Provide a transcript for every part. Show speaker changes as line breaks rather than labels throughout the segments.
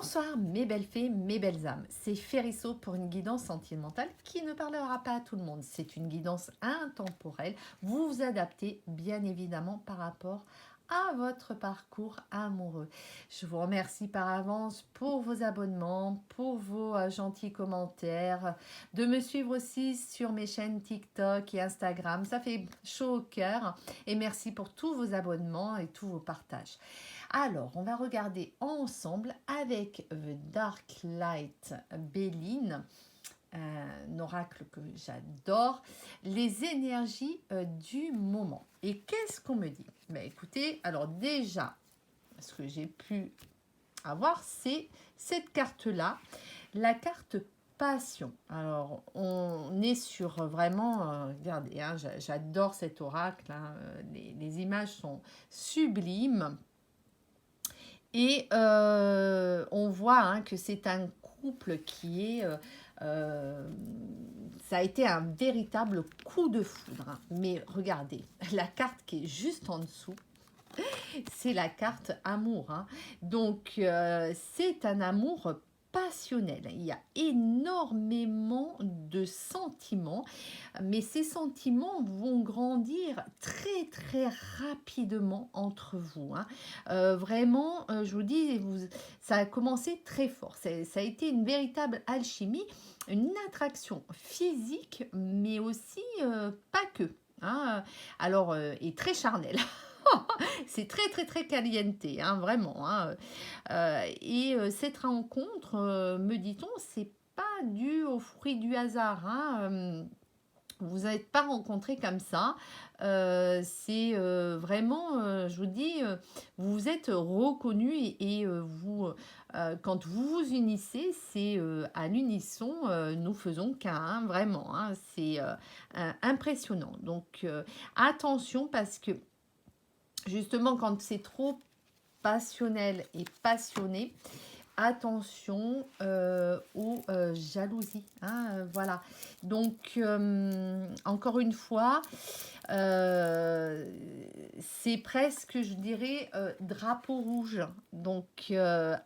Bonsoir mes belles fées, mes belles âmes. C'est Férisso pour une guidance sentimentale qui ne parlera pas à tout le monde. C'est une guidance intemporelle. Vous vous adaptez bien évidemment par rapport à votre parcours amoureux. Je vous remercie par avance pour vos abonnements, pour vos gentils commentaires, de me suivre aussi sur mes chaînes TikTok et Instagram. Ça fait chaud au cœur et merci pour tous vos abonnements et tous vos partages. Alors, on va regarder ensemble avec The Dark Light Béline, un oracle que j'adore, les énergies du moment. Et qu'est-ce qu'on me dit? Ben, écoutez, alors déjà, ce que j'ai pu avoir, c'est cette carte-là, la carte passion. Alors, on est sur vraiment, regardez, hein, j'adore cet oracle, hein, les images sont sublimes. Et on voit hein, que c'est un couple qui est... ça a été un véritable coup de foudre. Hein. Mais regardez, la carte qui est juste en dessous, c'est la carte amour. Hein. Donc, c'est un amour passionnel. Il y a énormément de sentiments, mais ces sentiments vont grandir très très rapidement entre vous. Hein. Vraiment, je vous dis, ça a commencé très fort. Ça a été une véritable alchimie, une attraction physique, mais aussi pas que. Hein. Alors, et très charnelle. C'est très très très caliente, hein, vraiment. Hein. Et cette rencontre, me dit-on, c'est pas dû au fruit du hasard. Hein. Vous n'êtes pas rencontrés comme ça. C'est vraiment, je vous dis, vous vous êtes reconnus et vous, quand vous vous unissez, c'est à l'unisson, nous faisons qu'un, hein, vraiment. Hein, c'est impressionnant. Donc, attention parce que justement, quand c'est trop passionnel et passionné, attention aux jalousies. Hein, voilà. Donc, encore une fois, c'est presque, je dirais, drapeau rouge. Donc,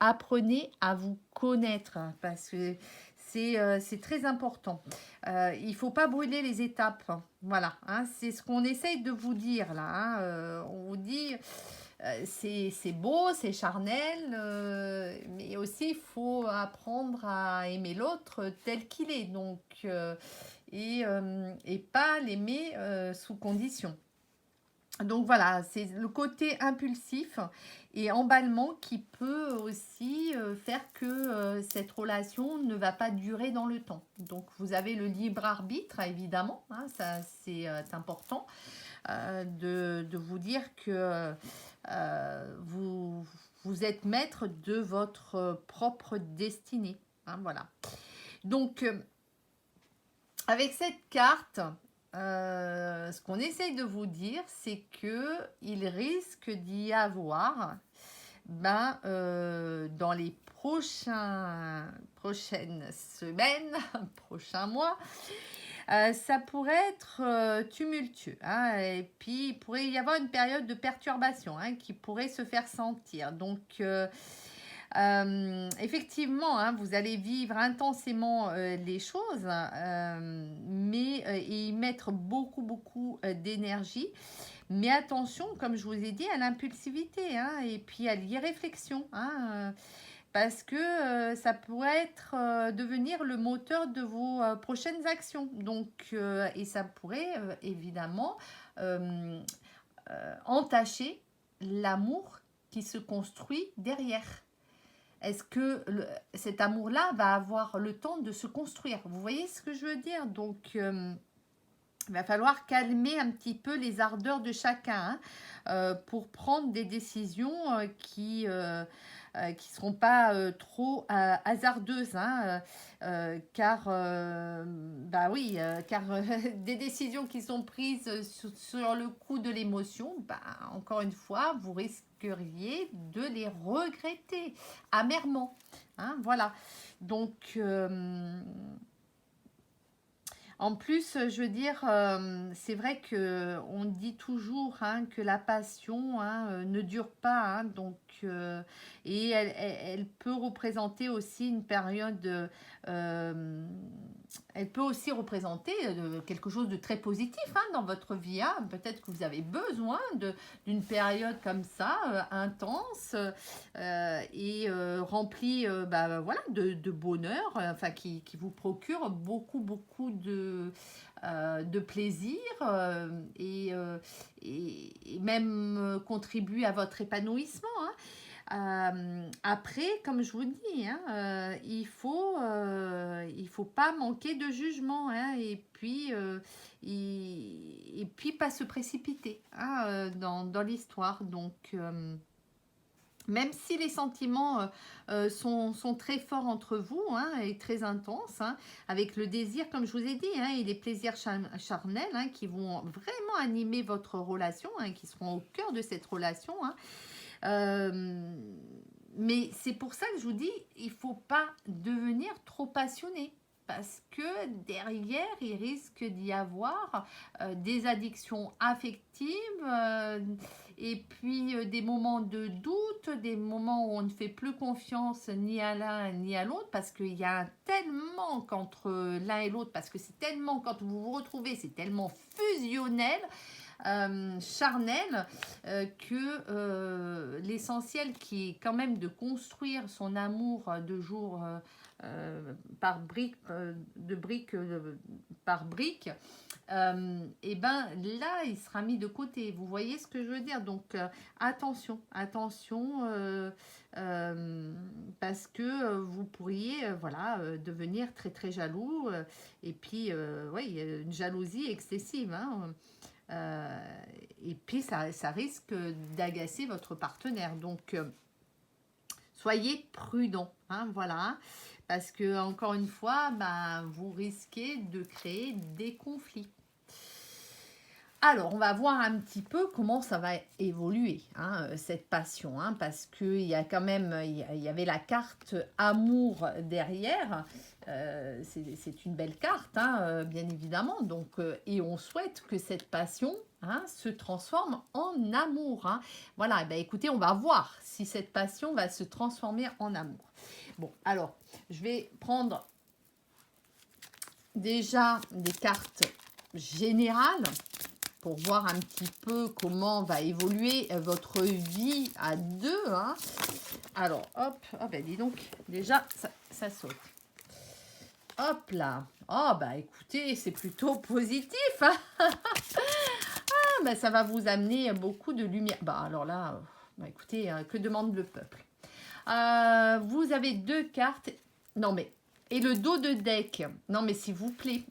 apprenez à vous connaître hein, parce que c'est très important. Il ne faut pas brûler les étapes. Voilà, hein, c'est ce qu'on essaye de vous dire là. Hein, on vous dit, c'est beau, c'est charnel, mais aussi il faut apprendre à aimer l'autre tel qu'il est. Donc, et pas l'aimer sous condition. Donc voilà, c'est le côté impulsif et emballement qui peut aussi faire que cette relation ne va pas durer dans le temps. Donc vous avez le libre arbitre, évidemment, hein, ça c'est important de vous dire que vous êtes maître de votre propre destinée. Hein, voilà. Donc avec cette carte, ce qu'on essaye de vous dire, c'est que il risque d'y avoir, dans les prochaines semaines, prochains mois, ça pourrait être tumultueux. Hein, et puis, il pourrait y avoir une période de perturbation hein, qui pourrait se faire sentir. Donc, effectivement, hein, vous allez vivre intensément les choses, mais et y mettre beaucoup, beaucoup d'énergie. Mais attention, comme je vous ai dit, à l'impulsivité hein, et puis à l'irréflexion. Hein, parce que ça pourrait être devenir le moteur de vos prochaines actions. Donc, et ça pourrait évidemment entacher l'amour qui se construit derrière. Est-ce que cet amour-là va avoir le temps de se construire? Vous voyez ce que je veux dire? Donc, il va falloir calmer un petit peu les ardeurs de chacun hein, pour prendre des décisions qui seront pas trop hasardeuses, hein, car oui, car des décisions qui sont prises sur le coup de l'émotion, encore une fois, vous risqueriez de les regretter amèrement. Hein, voilà. Donc En plus, je veux dire, c'est vrai que on dit toujours hein, que la passion hein, ne dure pas, hein, donc et elle peut représenter aussi une période. euh, Elle peut aussi représenter quelque chose de très positif hein, dans votre vie. Hein. Peut-être que vous avez besoin d'une période comme ça, intense et remplie bah, voilà, de bonheur, enfin, qui vous procure beaucoup, beaucoup de plaisir et même contribue à votre épanouissement. Hein. Après, comme je vous dis, hein, il faut pas manquer de jugement hein, et puis pas se précipiter hein, dans l'histoire. Donc, même si les sentiments sont très forts entre vous hein, et très intenses, hein, avec le désir, comme je vous ai dit, hein, et les plaisirs charnels hein, qui vont vraiment animer votre relation, hein, qui seront au cœur de cette relation, hein, mais c'est pour ça que je vous dis, il ne faut pas devenir trop passionné. Parce que derrière, il risque d'y avoir des addictions affectives et puis des moments de doute, des moments où on ne fait plus confiance ni à l'un ni à l'autre parce qu'il y a un tel manque entre l'un et l'autre, parce que c'est tellement, quand vous vous retrouvez, c'est tellement fusionnel charnel que l'essentiel qui est quand même de construire son amour de jour par brique de brique par brique et ben là il sera mis de côté, vous voyez ce que je veux dire, donc attention parce que vous pourriez voilà devenir très très jaloux et puis oui une jalousie excessive hein, et puis ça risque d'agacer votre partenaire. Donc, soyez prudent, hein, voilà, parce que encore une fois, bah, vous risquez de créer des conflits. Alors, on va voir un petit peu comment ça va évoluer, hein, cette passion, hein, parce qu'il y a quand même, il y avait la carte amour derrière. C'est une belle carte, hein, bien évidemment. Donc, et on souhaite que cette passion hein, se transforme en amour. Hein. Voilà, ben, écoutez, on va voir si cette passion va se transformer en amour. Bon, alors, je vais prendre déjà des cartes générales pour voir un petit peu comment va évoluer votre vie à deux. Hein. Alors, hop, oh ben dis donc, déjà, ça saute. Hop là. Oh, bah écoutez, c'est plutôt positif. Hein. Ah, bah, ça va vous amener beaucoup de lumière. Bah alors là, bah, écoutez, que demande le peuple vous avez deux cartes. Non mais, et le dos de deck. Non mais s'il vous plaît.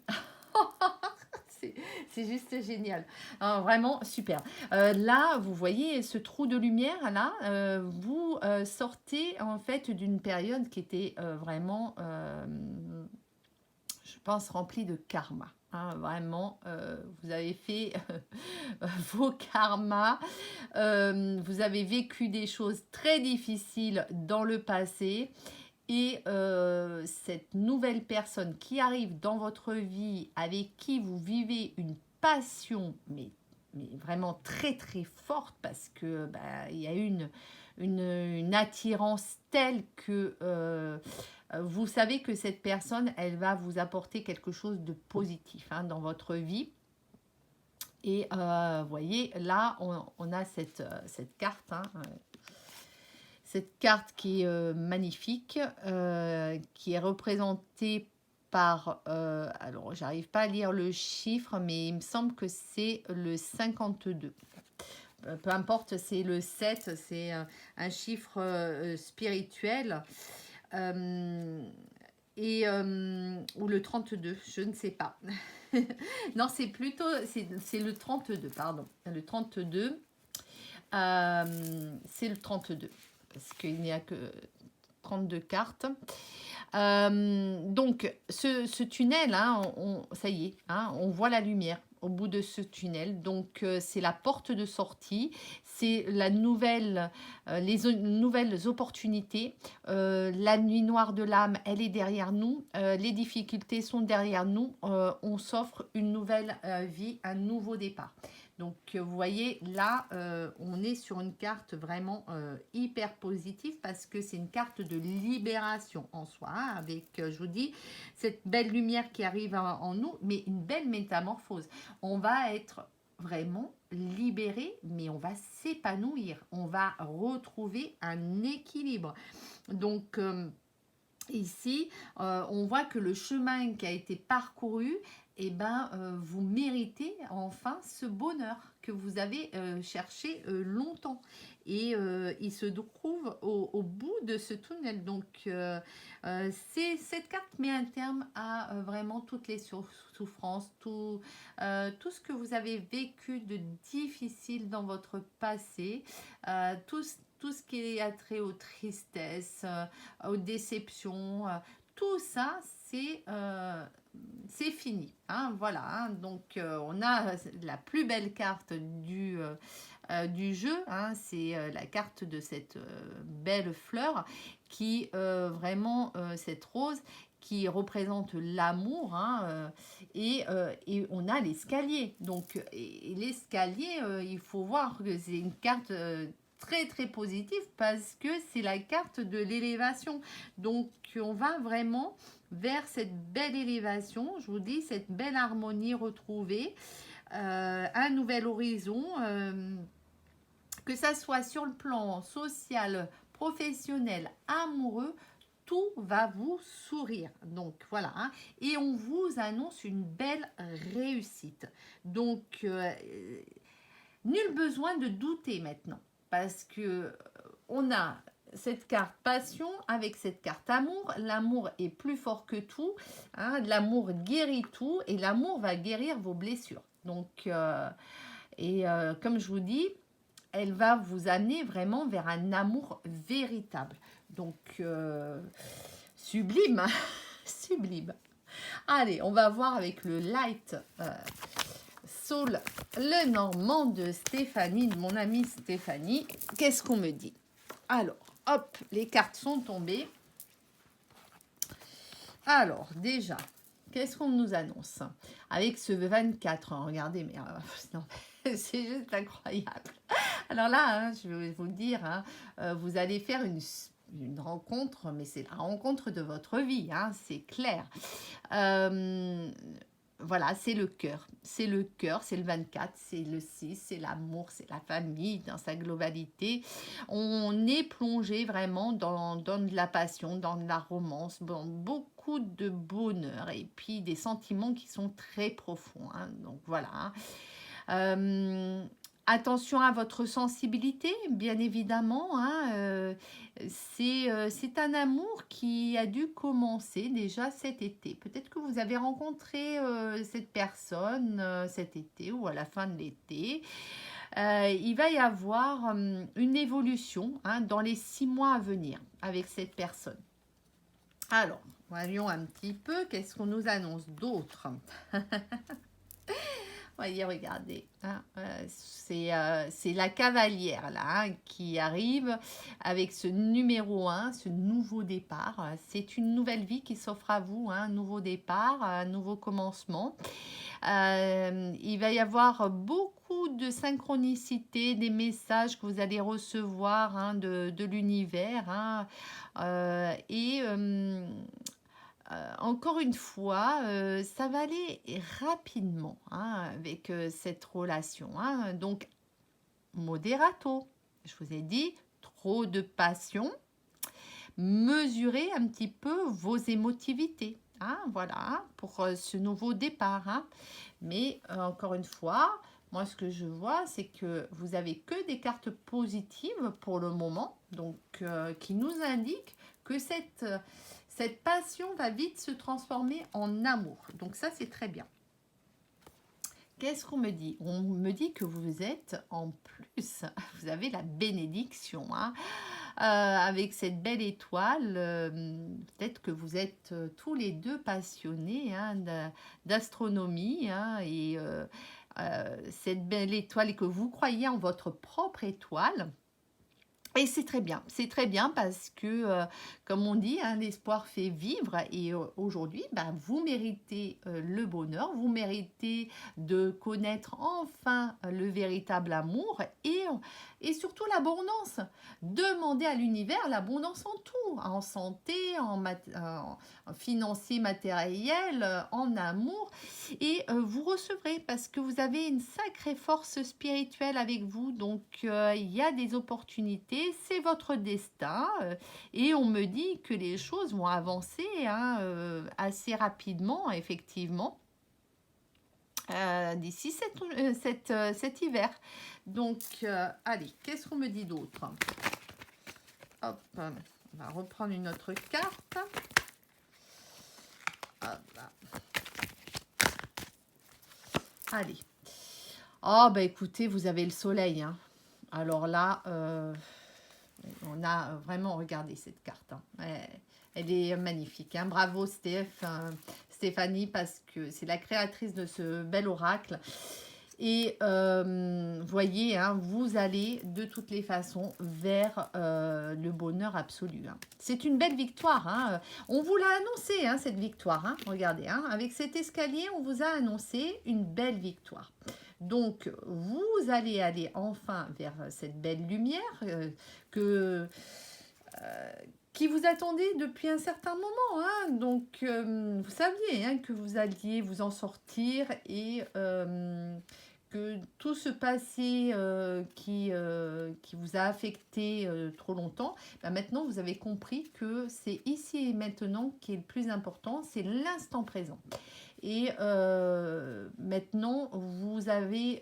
C'est juste génial. Alors, vraiment super. Là, vous voyez ce trou de lumière, là, vous sortez en fait d'une période qui était vraiment, je pense, remplie de karma. Hein, vraiment, vous avez fait vos karmas. Vous avez vécu des choses très difficiles dans le passé. Et cette nouvelle personne qui arrive dans votre vie, avec qui vous vivez une passion, mais vraiment très très forte, parce que bah, il y a une attirance telle que vous savez que cette personne, elle va vous apporter quelque chose de positif hein, dans votre vie. Et vous voyez, là, on a cette carte, hein, cette carte qui est magnifique, qui est représentée par, alors j'arrive pas à lire le chiffre, mais il me semble que c'est le 52. Peu importe, c'est le 7, c'est un chiffre spirituel. Ou le 32, je ne sais pas. Non, c'est plutôt, c'est le 32, pardon. Le 32, c'est le 32. Parce qu'il n'y a que 32 cartes. Donc, ce tunnel, hein, ça y est, hein, on voit la lumière au bout de ce tunnel. Donc, c'est la porte de sortie, c'est nouvelles opportunités. La nuit noire de l'âme, elle est derrière nous. Les difficultés sont derrière nous. On s'offre une nouvelle vie, un nouveau départ. Donc, vous voyez, là, on est sur une carte vraiment hyper positive parce que c'est une carte de libération en soi, hein, avec, je vous dis, cette belle lumière qui arrive en nous, mais une belle métamorphose. On va être vraiment libéré, mais on va s'épanouir. On va retrouver un équilibre. Donc, ici, on voit que le chemin qui a été parcouru, eh ben, vous méritez enfin ce bonheur que vous avez cherché longtemps. Et il se trouve au bout de ce tunnel. Donc, cette carte met un terme à vraiment toutes les souffrances, tout ce que vous avez vécu de difficile dans votre passé, tout ce qui a trait aux tristesses, aux déceptions, tout ça, c'est fini. Hein, voilà, hein. Donc, on a la plus belle carte du jeu. Hein, c'est la carte de cette belle fleur qui, vraiment, cette rose qui représente l'amour. Hein, et on a l'escalier. Donc, et l'escalier, il faut voir que c'est une carte très très positive parce que c'est la carte de l'élévation. Donc, on va vraiment vers cette belle élévation, je vous dis, cette belle harmonie retrouvée, un nouvel horizon, que ça soit sur le plan social, professionnel, amoureux, tout va vous sourire. Donc voilà, hein. Et on vous annonce une belle réussite. Donc, nul besoin de douter maintenant, parce que on a cette carte passion avec cette carte amour. L'amour est plus fort que tout. Hein, l'amour guérit tout et l'amour va guérir vos blessures. Donc, comme je vous dis, elle va vous amener vraiment vers un amour véritable. Donc, sublime, sublime. Allez, on va voir avec le light Soul, le Normand de Stéphanie, de mon amie Stéphanie. Qu'est-ce qu'on me dit? Alors, hop, les cartes sont tombées. Alors, déjà, qu'est-ce qu'on nous annonce? Avec ce 24, hein, regardez, mais non, c'est juste incroyable. Alors là, hein, je vais vous le dire, hein, vous allez faire une rencontre, mais c'est la rencontre de votre vie, hein, c'est clair. Voilà, c'est le cœur, c'est le 24, c'est le 6, c'est l'amour, c'est la famille dans sa globalité. On est plongé vraiment dans de la passion, dans de la romance, dans beaucoup de bonheur et puis des sentiments qui sont très profonds. Hein, donc voilà. Attention à votre sensibilité, bien évidemment. Hein, c'est un amour qui a dû commencer déjà cet été. Peut-être que vous avez rencontré cette personne cet été ou à la fin de l'été. Il va y avoir une évolution, hein, dans les 6 mois à venir avec cette personne. Alors, voyons un petit peu, qu'est-ce qu'on nous annonce d'autre? Voyez, regardez, hein, c'est la cavalière là, hein, qui arrive avec ce numéro 1, ce nouveau départ. C'est une nouvelle vie qui s'offre à vous, hein, un nouveau départ, un nouveau commencement. Il va y avoir beaucoup de synchronicité, des messages que vous allez recevoir, hein, de l'univers. Hein, encore une fois, ça va aller rapidement, hein, avec cette relation. Hein. Donc, moderato, je vous ai dit, trop de passion. Mesurez un petit peu vos émotivités. Hein, voilà, hein, pour ce nouveau départ. Hein. Mais encore une fois, moi ce que je vois, c'est que vous avez que des cartes positives pour le moment, donc qui nous indiquent que cette passion va vite se transformer en amour. Donc ça, c'est très bien. Qu'est-ce qu'on me dit? On me dit que vous êtes en plus, vous avez la bénédiction, hein, avec cette belle étoile. Peut-être que vous êtes tous les deux passionnés, hein, d'astronomie, hein, et cette belle étoile, et que vous croyez en votre propre étoile. Et c'est très bien parce que, comme on dit, hein, l'espoir fait vivre et aujourd'hui, ben, vous méritez le bonheur, vous méritez de connaître enfin le véritable amour et surtout l'abondance. Demandez à l'univers l'abondance en tout, en santé, en financier, matériel, en amour et vous recevrez parce que vous avez une sacrée force spirituelle avec vous. Donc, il y a des opportunités, c'est votre destin. Et on me dit que les choses vont avancer, hein, assez rapidement, effectivement, d'ici cet hiver. Donc, allez, qu'est-ce qu'on me dit d'autre? Hop, on va reprendre une autre carte. Hop là. Allez. Oh, bah écoutez, vous avez le soleil, hein. Alors là, on a vraiment regardé cette carte, hein. Elle est magnifique, hein. Bravo Stéphanie, parce que c'est la créatrice de ce bel oracle. Et voyez, hein, vous allez de toutes les façons vers le bonheur absolu, hein. C'est une belle victoire, hein. On vous l'a annoncé, hein, cette victoire, hein. Regardez, hein, avec cet escalier, on vous a annoncé une belle victoire. Donc, vous allez aller enfin vers cette belle lumière que, qui vous attendait depuis un certain moment, hein. Donc, vous saviez, hein, que vous alliez vous en sortir et que tout ce passé qui vous a affecté trop longtemps, ben maintenant vous avez compris que c'est ici et maintenant qui est le plus important, c'est l'instant présent. Et maintenant, vous avez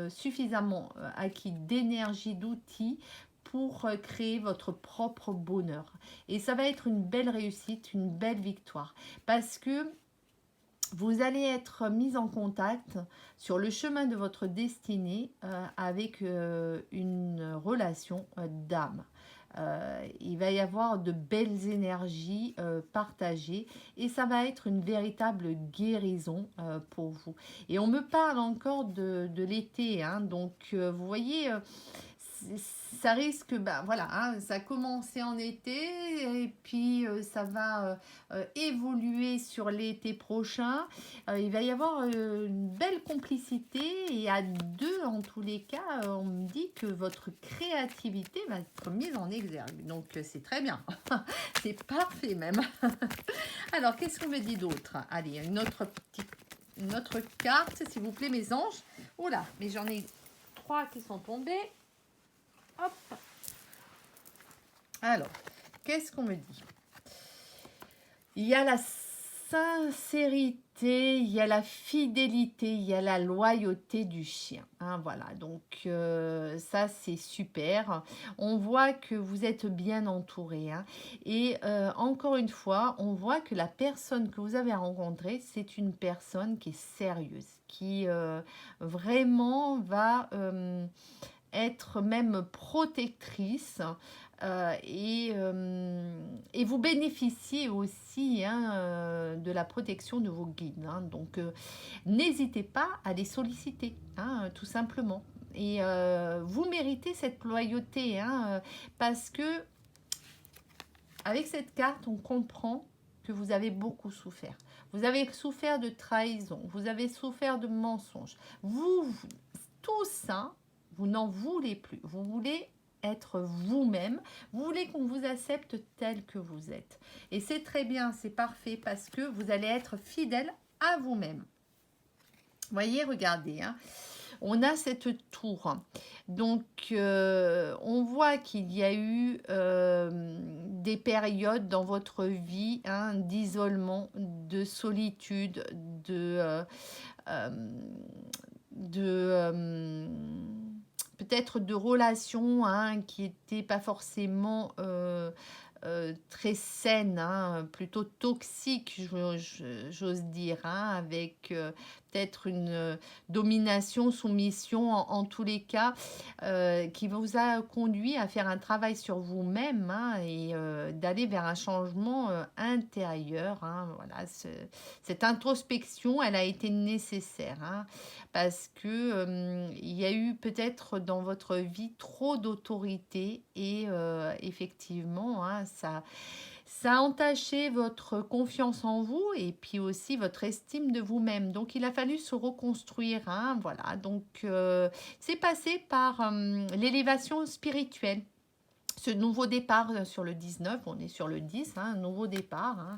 suffisamment acquis d'énergie, d'outils pour créer votre propre bonheur. Et ça va être une belle réussite, une belle victoire. Parce que vous allez être mis en contact sur le chemin de votre destinée avec une relation d'âme. Il va y avoir de belles énergies partagées et ça va être une véritable guérison pour vous. Et on me parle encore de l'été, hein, donc vous voyez, ça risque, ben voilà, hein, ça a commencé en été et puis ça va évoluer sur l'été prochain. Il va y avoir une belle complicité et à deux, en tous les cas, on me dit que votre créativité va être mise en exergue. Donc c'est très bien, c'est parfait même. Alors qu'est-ce qu'on me dit d'autre? Allez, une autre carte, s'il vous plaît, mes anges. Oh là, mais j'en ai 3 qui sont tombés. Hop. Alors, qu'est-ce qu'on me dit? Il y a la sincérité, il y a la fidélité, il y a la loyauté du chien, hein, voilà, donc ça c'est super. On voit que vous êtes bien entouré, hein, et encore une fois, on voit que la personne que vous avez rencontrée, c'est une personne qui est sérieuse, qui vraiment va être même protectrice et vous bénéficiez aussi, hein, de la protection de vos guides, hein. Donc n'hésitez pas à les solliciter, hein, tout simplement. Et vous méritez cette loyauté, hein, parce que avec cette carte, on comprend que vous avez beaucoup souffert. Vous avez souffert de trahison, vous avez souffert de mensonges. Tout ça, vous n'en voulez plus. Vous voulez être vous-même. Vous voulez qu'on vous accepte tel que vous êtes. Et c'est très bien, c'est parfait parce que vous allez être fidèle à vous-même. Voyez, regardez, hein. On a cette tour. Donc, on voit qu'il y a eu des périodes dans votre vie, hein, d'isolement, de solitude, de peut-être de relations, hein, qui n'étaient pas forcément très saines, hein, plutôt toxiques, j'ose dire, hein, avec peut-être une domination, soumission, en tous les cas, qui vous a conduit à faire un travail sur vous-même, hein, et d'aller vers un changement intérieur, hein, voilà, cette introspection, elle a été nécessaire, hein, parce que il y a eu peut-être dans votre vie trop d'autorité et effectivement, hein, ça a entaché votre confiance en vous et puis aussi votre estime de vous-même. Donc, il a fallu se reconstruire, hein, voilà. Donc, c'est passé par l'élévation spirituelle. Ce nouveau départ sur le 19, on est sur le 10, hein, nouveau départ, hein,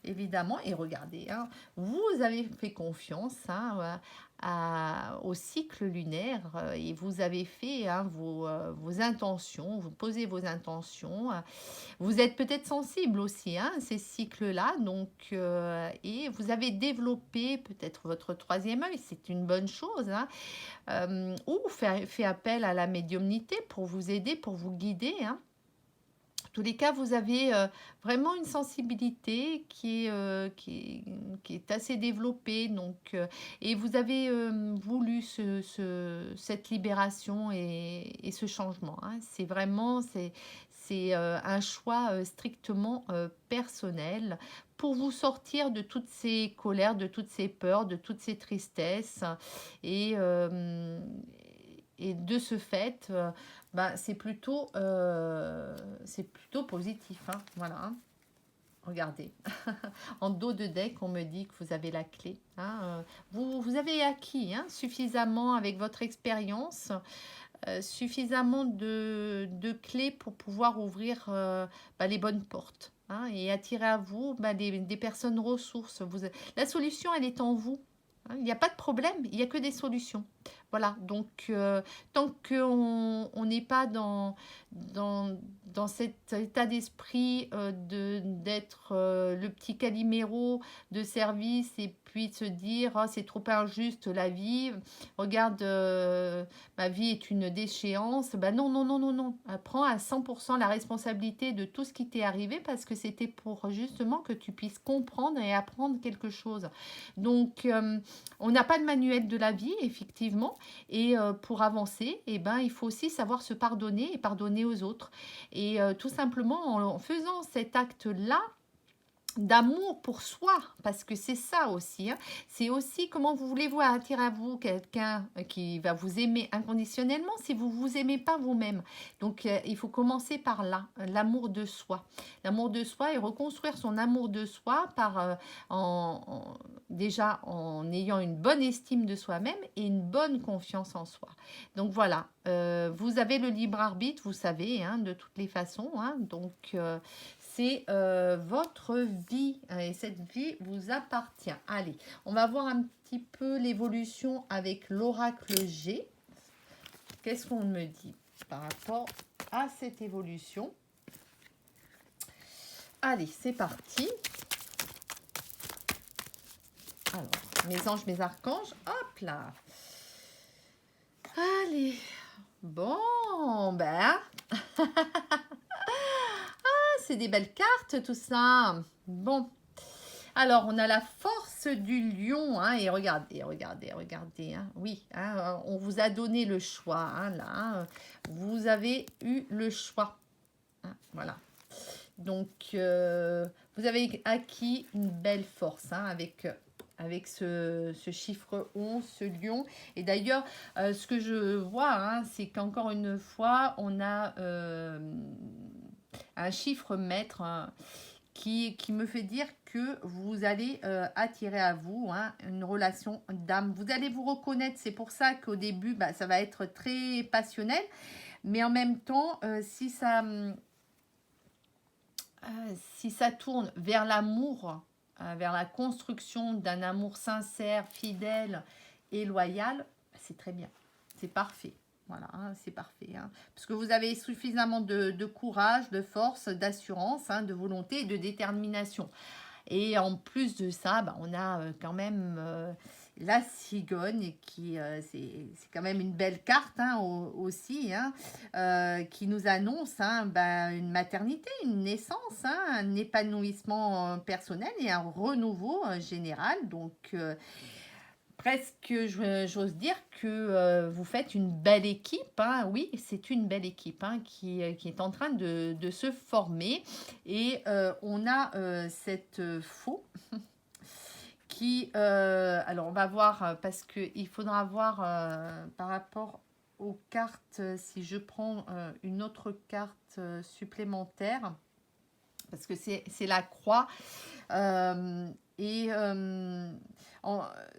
évidemment. Et regardez, hein, vous avez fait confiance, hein, au cycle lunaire, et vous avez fait, hein, vos intentions, vous posez vos intentions. Vous êtes peut-être sensible aussi, hein, ces cycles-là, donc, et vous avez développé peut-être votre troisième œil, c'est une bonne chose, hein, ou fait appel à la médiumnité pour vous aider, pour vous guider, hein. En tous les cas, vous avez vraiment une sensibilité qui est assez développée. Donc, et vous avez voulu cette libération et ce changement, hein. C'est vraiment un choix strictement personnel pour vous sortir de toutes ces colères, de toutes ces peurs, de toutes ces tristesses. Et, euh, et de ce fait, bah, c'est plutôt positif, hein, voilà, hein. Regardez, en dos de deck, on me dit que vous avez la clé, hein, vous avez acquis, hein, suffisamment avec votre expérience, suffisamment de clés pour pouvoir ouvrir bah, les bonnes portes, hein, et attirer à vous bah, des personnes ressources. La solution, elle est en vous, hein. Il n'y a pas de problème, il n'y a que des solutions. Voilà, donc tant qu'on n'est pas dans cet état d'esprit d'être le petit Calimero de service et puis de se dire oh, c'est trop injuste la vie, regarde, ma vie est une déchéance. Ben non, non, non, non, non. Prends à 100% la responsabilité de tout ce qui t'est arrivé parce que c'était pour justement que tu puisses comprendre et apprendre quelque chose. Donc, on n'a pas de manuel de la vie, effectivement. Et pour avancer, eh ben, il faut aussi savoir se pardonner et pardonner aux autres. Et tout simplement, en faisant cet acte-là, d'amour pour soi, parce que c'est ça aussi, hein. C'est aussi comment vous voulez-vous attirer à vous quelqu'un qui va vous aimer inconditionnellement si vous vous aimez pas vous-même. Donc il faut commencer par là, l'amour de soi et reconstruire son amour de soi par déjà en ayant une bonne estime de soi-même et une bonne confiance en soi. Donc voilà, vous avez le libre arbitre, vous savez, hein, de toutes les façons, hein. Donc c'est votre vie, hein, et cette vie vous appartient. Allez, on va voir un petit peu l'évolution avec l'oracle G. Qu'est-ce qu'on me dit par rapport à cette évolution? Allez, c'est parti. Alors, mes anges, mes archanges, hop là. Allez, bon, ben... c'est des belles cartes tout ça. Bon, alors on a la force du lion, hein, et regardez, hein, oui, hein, on vous a donné le choix, hein, là, hein, vous avez eu le choix, hein, voilà. Donc vous avez acquis une belle force, hein, avec ce chiffre 11, ce lion. Et d'ailleurs, ce que je vois, hein, c'est qu'encore une fois, on a un chiffre maître, hein, qui me fait dire que vous allez attirer à vous, hein, une relation d'âme. Vous allez vous reconnaître. C'est pour ça qu'au début, bah, ça va être très passionnel. Mais en même temps, si ça tourne vers l'amour, vers la construction d'un amour sincère, fidèle et loyal, c'est très bien. C'est parfait. Voilà, hein, c'est parfait, hein. Parce que vous avez suffisamment de courage, de force, d'assurance, hein, de volonté et de détermination. Et en plus de ça, bah, on a quand même la cigogne, qui c'est quand même une belle carte, hein, aussi, hein, qui nous annonce, hein, bah, une maternité, une naissance, hein, un épanouissement personnel et un renouveau général. Donc, presque, j'ose dire que vous faites une belle équipe, hein. Oui, c'est une belle équipe, hein, qui est en train de se former. Et on a cette faux qui... alors, on va voir, parce qu'il faudra voir par rapport aux cartes, si je prends une autre carte supplémentaire, parce que c'est la croix. Euh, et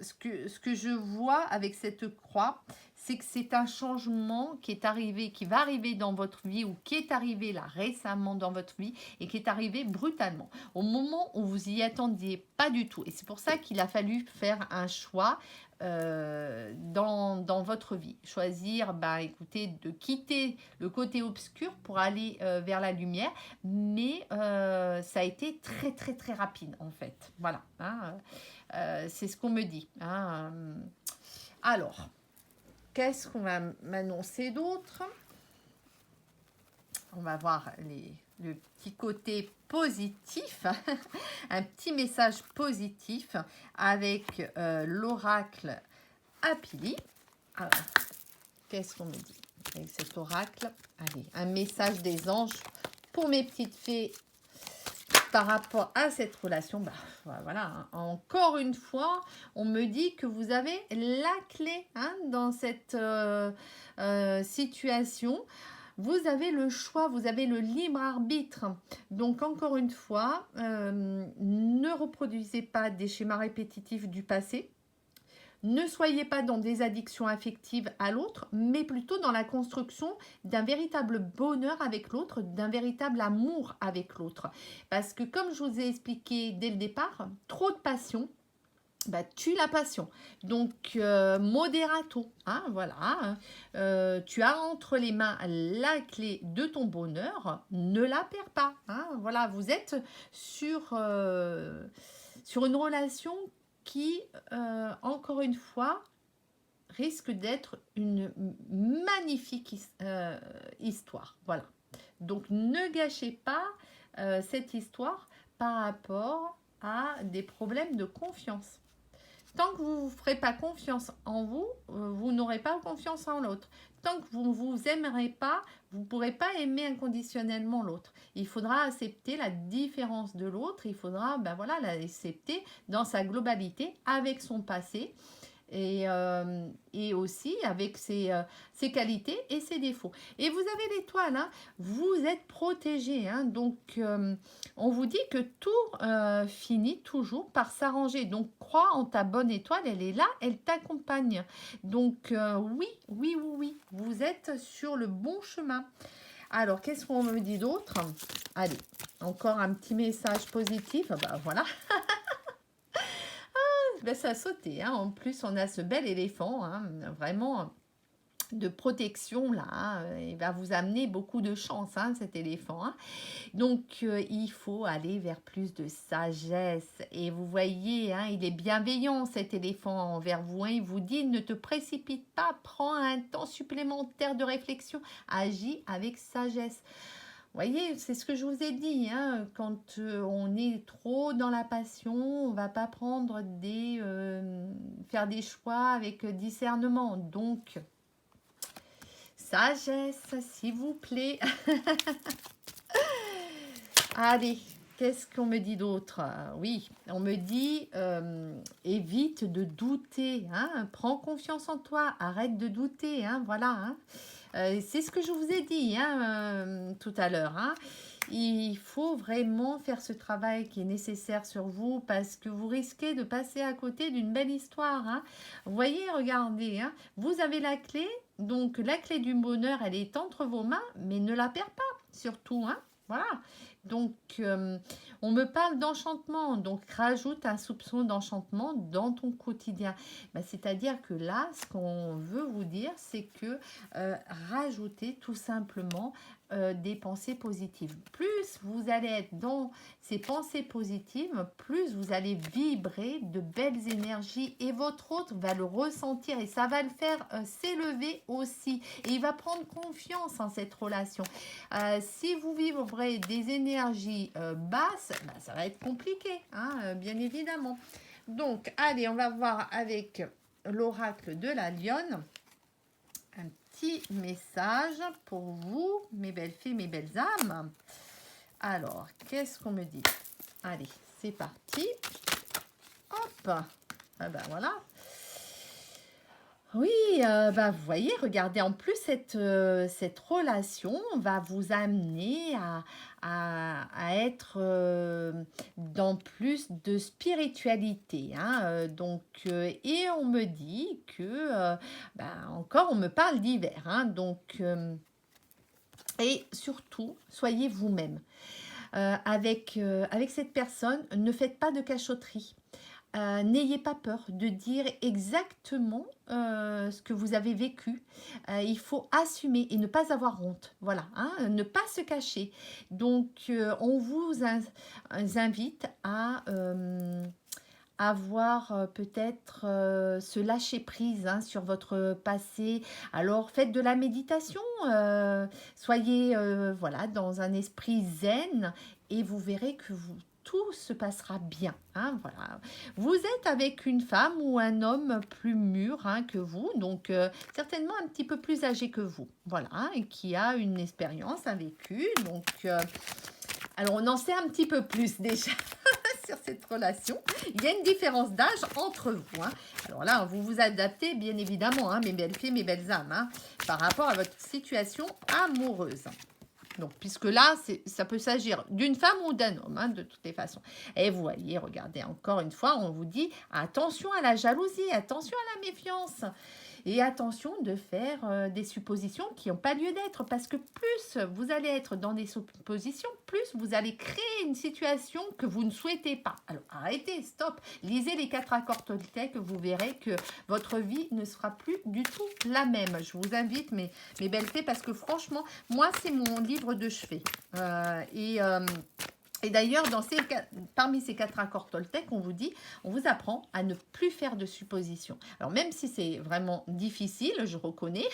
ce que je vois avec cette croix, c'est que c'est un changement qui est arrivé, qui va arriver dans votre vie ou qui est arrivé là récemment dans votre vie et qui est arrivé brutalement, au moment où vous y attendiez pas du tout. Et c'est pour ça qu'il a fallu faire un choix dans votre vie. Choisir, bah, écoutez, de quitter le côté obscur pour aller vers la lumière, mais ça a été très très très rapide en fait. Voilà, hein, c'est ce qu'on me dit. Hein. Alors, qu'est-ce qu'on va m'annoncer d'autre? On va voir le petit côté positif, un petit message positif avec l'oracle Apili. Alors, qu'est-ce qu'on me dit avec cet oracle? Allez, un message des anges pour mes petites fées par rapport à cette relation. Bah, voilà, hein. Encore une fois, on me dit que vous avez la clé, hein, dans cette situation. Vous avez le choix, vous avez le libre arbitre. Donc, encore une fois, ne reproduisez pas des schémas répétitifs du passé. Ne soyez pas dans des addictions affectives à l'autre, mais plutôt dans la construction d'un véritable bonheur avec l'autre, d'un véritable amour avec l'autre. Parce que comme je vous ai expliqué dès le départ, trop de passion, bah, tue la passion. Donc, modérato, hein, voilà. Tu as entre les mains la clé de ton bonheur, ne la perds pas. Hein, voilà, vous êtes sur une relation qui, encore une fois, risque d'être une magnifique histoire. Voilà. Donc, ne gâchez pas cette histoire par rapport à des problèmes de confiance. Tant que vous ne ferez pas confiance en vous, vous n'aurez pas confiance en l'autre. Tant que vous ne vous aimerez pas, vous ne pourrez pas aimer inconditionnellement l'autre. Il faudra accepter la différence de l'autre, il faudra voilà, l'accepter dans sa globalité, avec son passé, et aussi avec ses qualités et ses défauts. Et vous avez l'étoile, hein, vous êtes protégé, hein, donc on vous dit que tout finit toujours par s'arranger. Donc crois en ta bonne étoile, elle est là, elle t'accompagne. Donc oui, oui, oui, oui, vous êtes sur le bon chemin. Alors, qu'est-ce qu'on me dit d'autre? Allez, encore un petit message positif. Bah voilà. Ben, ça a sauté, hein. En plus, on a ce bel éléphant, hein, vraiment de protection là, hein. Il va vous amener beaucoup de chance, hein, cet éléphant, hein. Donc il faut aller vers plus de sagesse. Et vous voyez, hein, il est bienveillant cet éléphant envers vous, hein. Il vous dit ne te précipite pas, prends un temps supplémentaire de réflexion, agis avec sagesse. Vous voyez, c'est ce que je vous ai dit, hein, quand on est trop dans la passion, on va pas faire des choix avec discernement. Donc, sagesse, s'il vous plaît. Allez, qu'est-ce qu'on me dit d'autre? Oui, on me dit évite de douter, hein, prends confiance en toi, arrête de douter, hein, voilà, hein. C'est ce que je vous ai dit, hein, tout à l'heure, hein. Il faut vraiment faire ce travail qui est nécessaire sur vous parce que vous risquez de passer à côté d'une belle histoire, hein. Vous voyez, regardez, hein, vous avez la clé, donc la clé du bonheur, elle est entre vos mains, mais ne la perds pas, surtout, hein. Voilà. Donc, on me parle d'enchantement, donc rajoute un soupçon d'enchantement dans ton quotidien. Ben, c'est-à-dire que là, ce qu'on veut vous dire, c'est que rajoutez tout simplement des pensées positives. Plus vous allez être dans ces pensées positives, plus vous allez vibrer de belles énergies et votre autre va le ressentir et ça va le faire s'élever aussi. Et il va prendre confiance en cette relation. Si vous vivrez des énergies basses, ben, ça va être compliqué, hein, bien évidemment. Donc, allez, on va voir avec l'oracle de la lionne, un petit message pour vous, mes belles fées, mes belles âmes. Alors, qu'est-ce qu'on me dit? Allez, c'est parti. Hop. Ah ben voilà. Oui, vous voyez, regardez, en plus, cette relation va vous amener à être dans plus de spiritualité. Hein, et on me dit que, encore, on me parle d'hiver. Hein, et surtout, soyez vous-même. Avec cette personne, ne faites pas de cachotterie. N'ayez pas peur de dire exactement ce que vous avez vécu. Il faut assumer et ne pas avoir honte. Voilà, hein, ne pas se cacher. Donc, on vous invite à avoir peut-être ce lâcher prise hein, sur votre passé. Alors faites de la méditation, soyez voilà dans un esprit zen et vous verrez que tout se passera bien. Hein, voilà. Vous êtes avec une femme ou un homme plus mûr hein, que vous, donc certainement un petit peu plus âgé que vous. Voilà, hein, et qui a une expérience, un vécu. Donc, alors on en sait un petit peu plus déjà. Sur cette relation. Il y a une différence d'âge entre vous. Hein. Alors là, vous vous adaptez bien évidemment, hein, mes belles filles, mes belles âmes, hein, par rapport à votre situation amoureuse. Donc, puisque là, ça peut s'agir d'une femme ou d'un homme, hein, de toutes les façons. Et vous voyez, regardez, encore une fois, on vous dit attention à la jalousie, attention à la méfiance. Et attention de faire des suppositions qui n'ont pas lieu d'être, parce que plus vous allez être dans des suppositions, plus vous allez créer une situation que vous ne souhaitez pas. Alors arrêtez, stop, lisez les 4 accords Toltec, vous verrez que votre vie ne sera plus du tout la même. Je vous invite, mes belles fées, parce que franchement, moi c'est mon livre de chevet. Et d'ailleurs, parmi ces 4 accords Toltec, on vous apprend à ne plus faire de suppositions. Alors même si c'est vraiment difficile, je reconnais,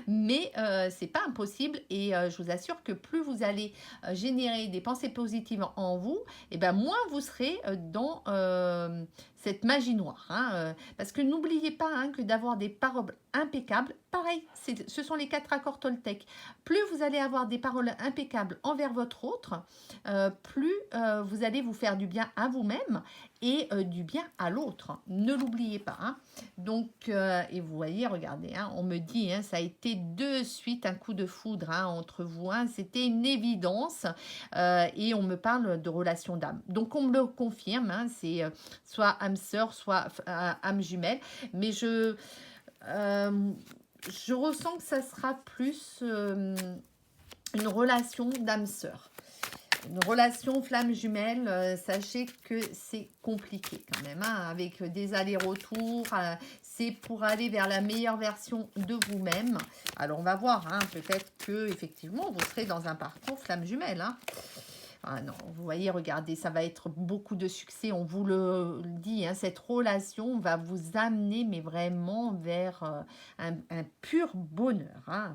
mais c'est pas impossible. Et je vous assure que plus vous allez générer des pensées positives en vous, et ben moins vous serez dans cette magie noire. Hein, parce que n'oubliez pas hein, que d'avoir des paroles impeccables, pareil, ce sont les 4 accords Toltec. Plus vous allez avoir des paroles impeccables envers votre autre, plus vous allez vous faire du bien à vous-même et du bien à l'autre. Ne l'oubliez pas. Hein. Donc, et vous voyez, regardez, hein, on me dit, hein, ça a été de suite un coup de foudre hein, entre vous. Hein, c'était une évidence et on me parle de relation d'âme. Donc, on me le confirme, hein, c'est soit âme sœur, soit âme jumelle. Mais je ressens que ça sera plus une relation d'âme sœur. Une relation flamme jumelle, sachez que c'est compliqué quand même, hein, avec des allers-retours, c'est pour aller vers la meilleure version de vous-même. Alors on va voir, hein, peut-être que effectivement vous serez dans un parcours flamme jumelle. Hein. Ah non, vous voyez, regardez, ça va être beaucoup de succès, on vous le dit, hein, cette relation va vous amener, mais vraiment vers un pur bonheur. Hein,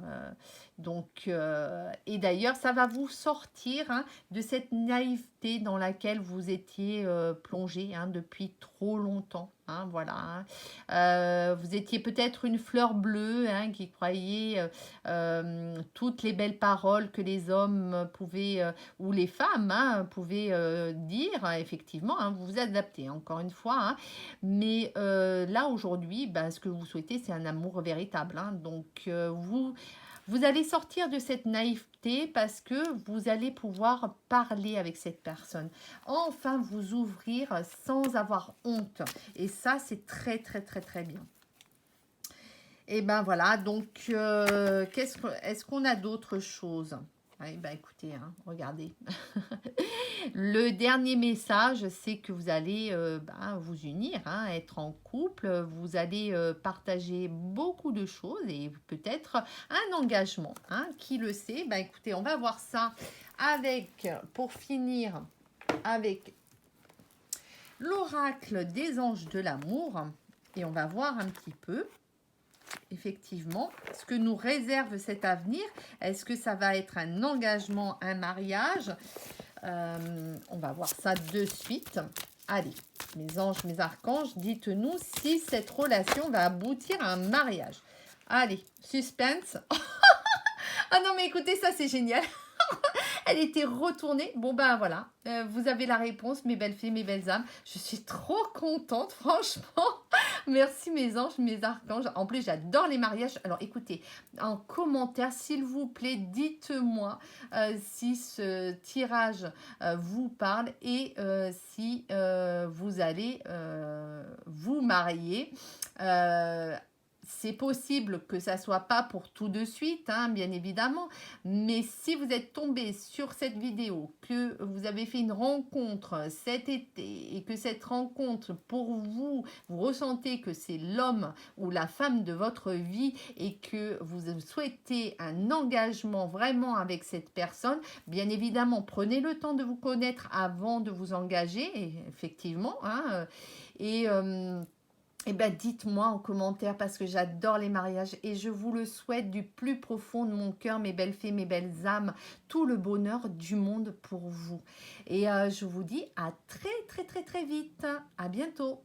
et d'ailleurs, ça va vous sortir hein, de cette naïveté dans laquelle vous étiez plongé hein, depuis trop longtemps. Hein, voilà. Hein. Vous étiez peut-être une fleur bleue hein, qui croyait toutes les belles paroles que les hommes pouvaient ou les femmes hein, pouvaient dire. Effectivement, hein, vous vous adaptez encore une fois. Hein, mais là aujourd'hui, ce que vous souhaitez, c'est un amour véritable. Hein, donc vous allez sortir de cette naïveté parce que vous allez pouvoir parler avec cette personne. Enfin, vous ouvrir sans avoir honte. Et ça, c'est très, très, très, très bien. Et ben voilà, donc, est-ce qu'on a d'autres choses ? Oui, écoutez, hein, regardez. Le dernier message, c'est que vous allez vous unir, hein, être en couple. Vous allez partager beaucoup de choses et peut-être un engagement. Hein, qui le sait ? Écoutez, on va voir ça pour finir, avec l'oracle des anges de l'amour. Et on va voir un petit peu. Effectivement, ce que nous réserve cet avenir, est-ce que ça va être un engagement, un mariage ? On va voir ça de suite. Allez, mes anges, mes archanges, dites-nous si cette relation va aboutir à un mariage. Allez, suspense. Ah non, mais écoutez, ça c'est génial. Elle était retournée. Bon, ben voilà, vous avez la réponse, mes belles filles, mes belles âmes. Je suis trop contente, franchement. Merci mes anges, mes archanges. En plus, j'adore les mariages. Alors, écoutez, en commentaire, s'il vous plaît, dites-moi si ce tirage vous parle et si vous allez vous marier. C'est possible que ça soit pas pour tout de suite, hein, bien évidemment, mais si vous êtes tombé sur cette vidéo, que vous avez fait une rencontre cet été et que cette rencontre pour vous, vous ressentez que c'est l'homme ou la femme de votre vie et que vous souhaitez un engagement vraiment avec cette personne, bien évidemment, prenez le temps de vous connaître avant de vous engager, et effectivement, hein, et eh ben, dites-moi en commentaire parce que j'adore les mariages et je vous le souhaite du plus profond de mon cœur, mes belles fées, mes belles âmes, tout le bonheur du monde pour vous. Et je vous dis à très très très très vite. À bientôt.